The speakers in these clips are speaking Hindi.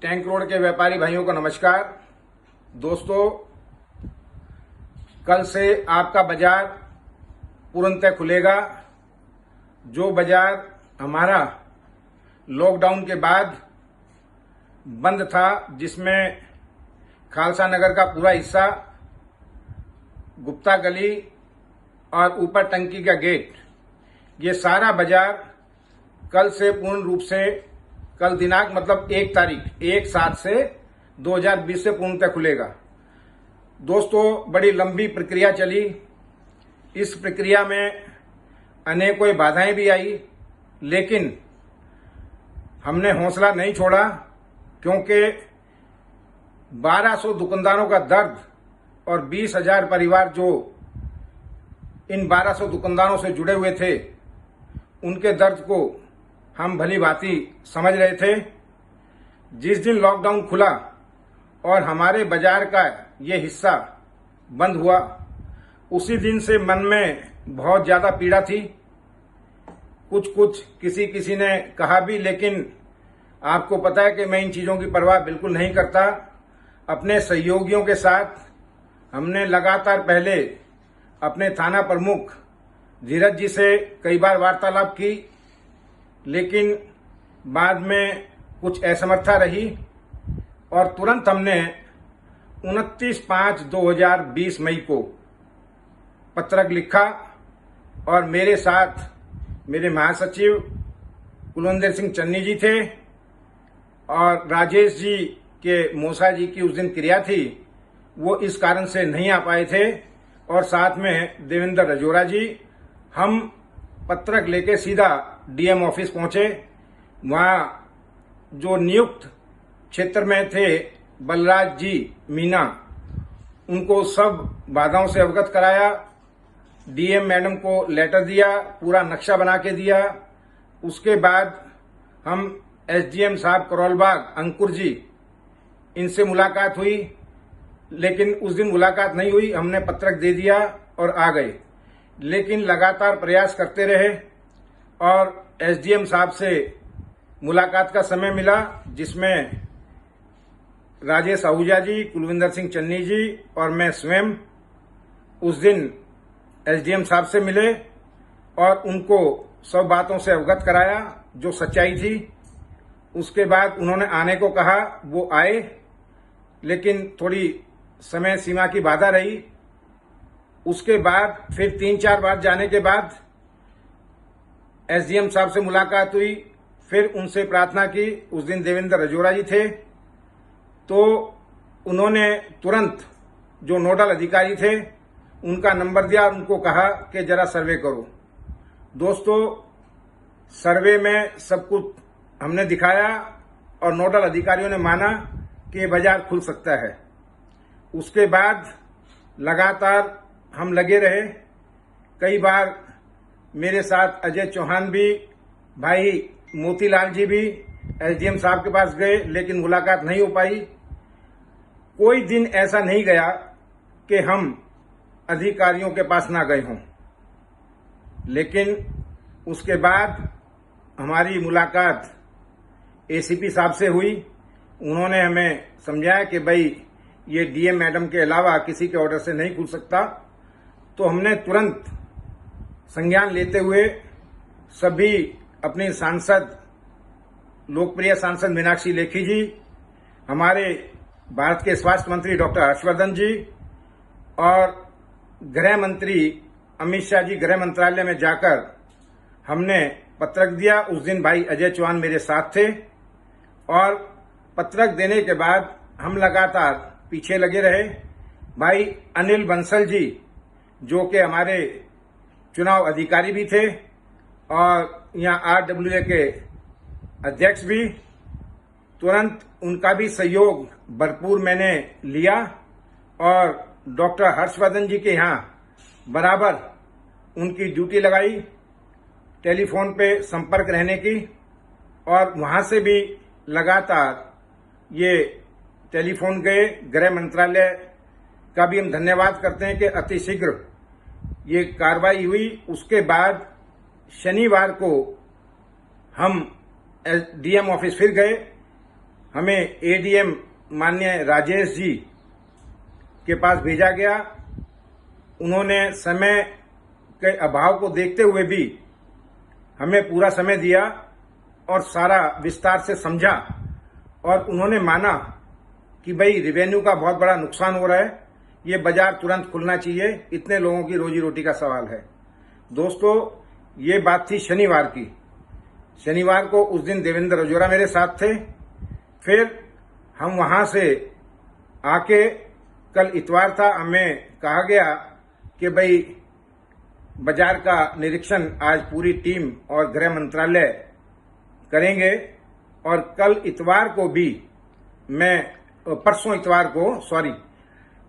टैंक रोड के व्यापारी भाइयों को नमस्कार। दोस्तों, कल से आपका बाजार पूर्णतः खुलेगा। जो बाजार हमारा लॉकडाउन के बाद बंद था, जिसमें खालसा नगर का पूरा हिस्सा, गुप्ता गली और ऊपर टंकी का गेट, ये सारा बाजार कल से पूर्ण रूप से, कल दिनांक मतलब 1 तारीख 1/7 से 2020 से पूर्णतः खुलेगा। दोस्तों, बड़ी लंबी प्रक्रिया चली। इस प्रक्रिया में अनेकों बाधाएं भी आई, लेकिन हमने हौसला नहीं छोड़ा, क्योंकि 1200 दुकानदारों का दर्द और 20,000 परिवार जो इन 1200 दुकानदारों से जुड़े हुए थे, उनके दर्द को हम भली भांति समझ रहे थे। जिस दिन लॉकडाउन खुला और हमारे बाजार का ये हिस्सा बंद हुआ, उसी दिन से मन में बहुत ज्यादा पीड़ा थी। कुछ किसी ने कहा भी, लेकिन आपको पता है कि मैं इन चीजों की परवाह बिल्कुल नहीं करता। अपने सहयोगियों के साथ हमने लगातार पहले अपने थाना प्रमुख धीरज जी से कई बार वार्तालाप की, लेकिन बाद में कुछ असमर्थता रही और तुरंत हमने 29/5/2020 मई को पत्रक लिखा और मेरे साथ मेरे महासचिव कुलविंदर सिंह चन्नी जी थे और राजेश जी के मोसा जी की उस दिन क्रिया थी, वो इस कारण से नहीं आ पाए थे, और साथ में देवेंद्र रजोरा जी। हम पत्रक लेके सीधा डीएम ऑफिस पहुंचे। वहां जो नियुक्त क्षेत्र में थे बलराज जी मीना, उनको सब बाधाओं से अवगत कराया। डीएम मैडम को लेटर दिया, पूरा नक्शा बना के दिया। उसके बाद हम एसडीएम साहब करोलबाग अंकुर जी, इनसे मुलाकात हुई, लेकिन उस दिन मुलाकात नहीं हुई। हमने पत्रक दे दिया और आ गए, लेकिन लगातार प्रयास करते रहे और एसडीएम साहब से मुलाकात का समय मिला, जिसमें राजेश आहूजा जी, कुलविंदर सिंह चन्नी जी और मैं स्वयं उस दिन एसडीएम साहब से मिले और उनको सब बातों से अवगत कराया जो सच्चाई थी। उसके बाद उन्होंने आने को कहा, वो आए, लेकिन थोड़ी समय सीमा की बाधा रही। उसके बाद फिर 3-4 बार जाने के बाद एसडीएम साहब से मुलाकात हुई। फिर उनसे प्रार्थना की। उस दिन देवेंद्र रजोरा जी थे, तो उन्होंने तुरंत जो नोडल अधिकारी थे उनका नंबर दिया और उनको कहा कि जरा सर्वे करो। दोस्तों, सर्वे में सब कुछ हमने दिखाया और नोडल अधिकारियों ने माना कि ये बाजार खुल सकता है। उसके बाद लगातार हम लगे रहे। कई बार मेरे साथ अजय चौहान भी, भाई मोतीलाल जी भी एसडीएम साहब के पास गए, लेकिन मुलाकात नहीं हो पाई। कोई दिन ऐसा नहीं गया कि हम अधिकारियों के पास ना गए हों। लेकिन उसके बाद हमारी मुलाकात एसीपी साहब से हुई। उन्होंने हमें समझाया कि भाई ये डीएम मैडम के अलावा किसी के ऑर्डर से नहीं खुल सकता। तो हमने तुरंत संज्ञान लेते हुए सभी अपनी सांसद, लोकप्रिय सांसद मीनाक्षी लेखी जी, हमारे भारत के स्वास्थ्य मंत्री डॉक्टर हर्षवर्धन जी और गृह मंत्री अमित शाह जी, गृह मंत्रालय में जाकर हमने पत्रक दिया। उस दिन भाई अजय चौहान मेरे साथ थे और पत्रक देने के बाद हम लगातार पीछे लगे रहे। भाई अनिल बंसल जी, जो कि हमारे चुनाव अधिकारी भी थे और यहाँ आरडब्ल्यूए के अध्यक्ष भी, तुरंत उनका भी सहयोग भरपूर मैंने लिया और डॉक्टर हर्षवर्धन जी के यहाँ बराबर उनकी ड्यूटी लगाई, टेलीफोन पे संपर्क रहने की, और वहां से भी लगातार ये टेलीफोन गए। गृह मंत्रालय का भी हम धन्यवाद करते हैं कि अतिशीघ्र ये कार्रवाई हुई। उसके बाद शनिवार को हम डीएम ऑफिस फिर गए। हमें एडीएम माननीय राजेश जी के पास भेजा गया। उन्होंने समय के अभाव को देखते हुए भी हमें पूरा समय दिया और सारा विस्तार से समझा, और उन्होंने माना कि भाई रेवेन्यू का बहुत बड़ा नुकसान हो रहा है, ये बाजार तुरंत खुलना चाहिए, इतने लोगों की रोजी रोटी का सवाल है। दोस्तों, ये बात थी शनिवार की। शनिवार को उस दिन देवेंद्र रजौरा मेरे साथ थे। फिर हम वहां से आके, कल इतवार था, हमें कहा गया कि भाई बाजार का निरीक्षण आज पूरी टीम और गृह मंत्रालय करेंगे। और कल इतवार को भी परसों इतवार को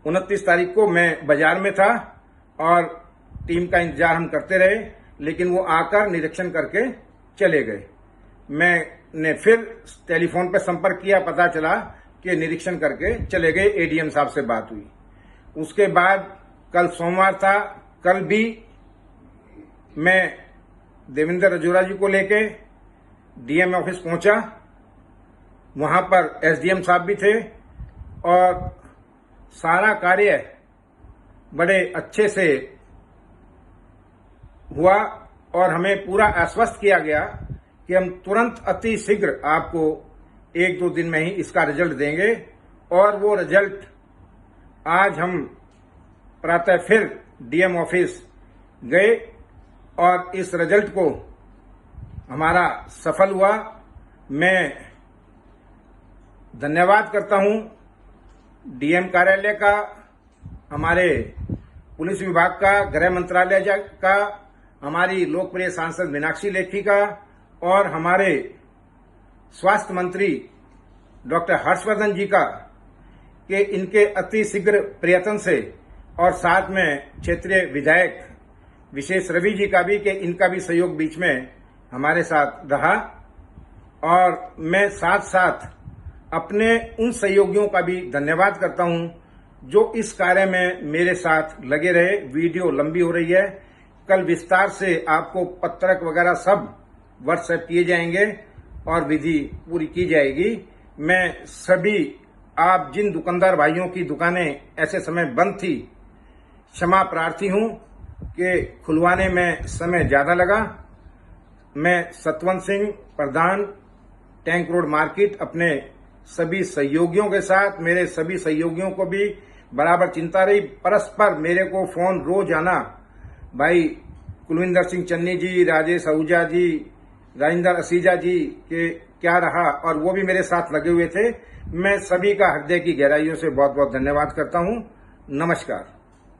29 तारीख को मैं बाजार में था और टीम का इंतजार हम करते रहे, लेकिन वो आकर निरीक्षण करके चले गए। मैंने फिर टेलीफोन पर संपर्क किया, पता चला कि निरीक्षण करके चले गए। एडीएम साहब से बात हुई। उसके बाद कल सोमवार था, कल भी मैं देवेंद्र रजौरा जी को लेके डीएम ऑफिस पहुंचा। वहां पर एसडीएम साहब भी थे और सारा कार्य बड़े अच्छे से हुआ और हमें पूरा आश्वस्त किया गया कि हम तुरंत अति शीघ्र आपको 1-2 दिन में ही इसका रिजल्ट देंगे। और वो रिजल्ट आज हम प्रातः फिर डीएम ऑफिस गए और इस रिजल्ट को हमारा सफल हुआ। मैं धन्यवाद करता हूं डीएम कार्यालय का, हमारे पुलिस विभाग का, गृह मंत्रालय का, हमारी लोकप्रिय सांसद मीनाक्षी लेखी का और हमारे स्वास्थ्य मंत्री डॉक्टर हर्षवर्धन जी का, कि इनके अति शीघ्र प्रयत्न से, और साथ में क्षेत्रीय विधायक विशेष रवि जी का भी, कि इनका भी सहयोग बीच में हमारे साथ रहा। और मैं साथ साथ अपने उन सहयोगियों का भी धन्यवाद करता हूं जो इस कार्य में मेरे साथ लगे रहे। वीडियो लंबी हो रही है, कल विस्तार से आपको पत्रक वगैरह सब व्हाट्सएप किए जाएंगे और विधि पूरी की जाएगी। मैं सभी आप जिन दुकानदार भाइयों की दुकानें ऐसे समय बंद थी, क्षमा प्रार्थी हूं कि खुलवाने में समय ज्यादा लगा। मैं सतवंत सिंह, प्रधान, टैंक रोड मार्केट, अपने सभी सहयोगियों के साथ, मेरे सभी सहयोगियों को भी बराबर चिंता रही। परस्पर मेरे को फोन रोज आना, भाई कुलविंदर सिंह चन्नी जी, राजेश आहूजा जी, राजेंद्र असीजा जी के क्या रहा, और वो भी मेरे साथ लगे हुए थे। मैं सभी का हृदय की गहराइयों से बहुत बहुत धन्यवाद करता हूं। नमस्कार।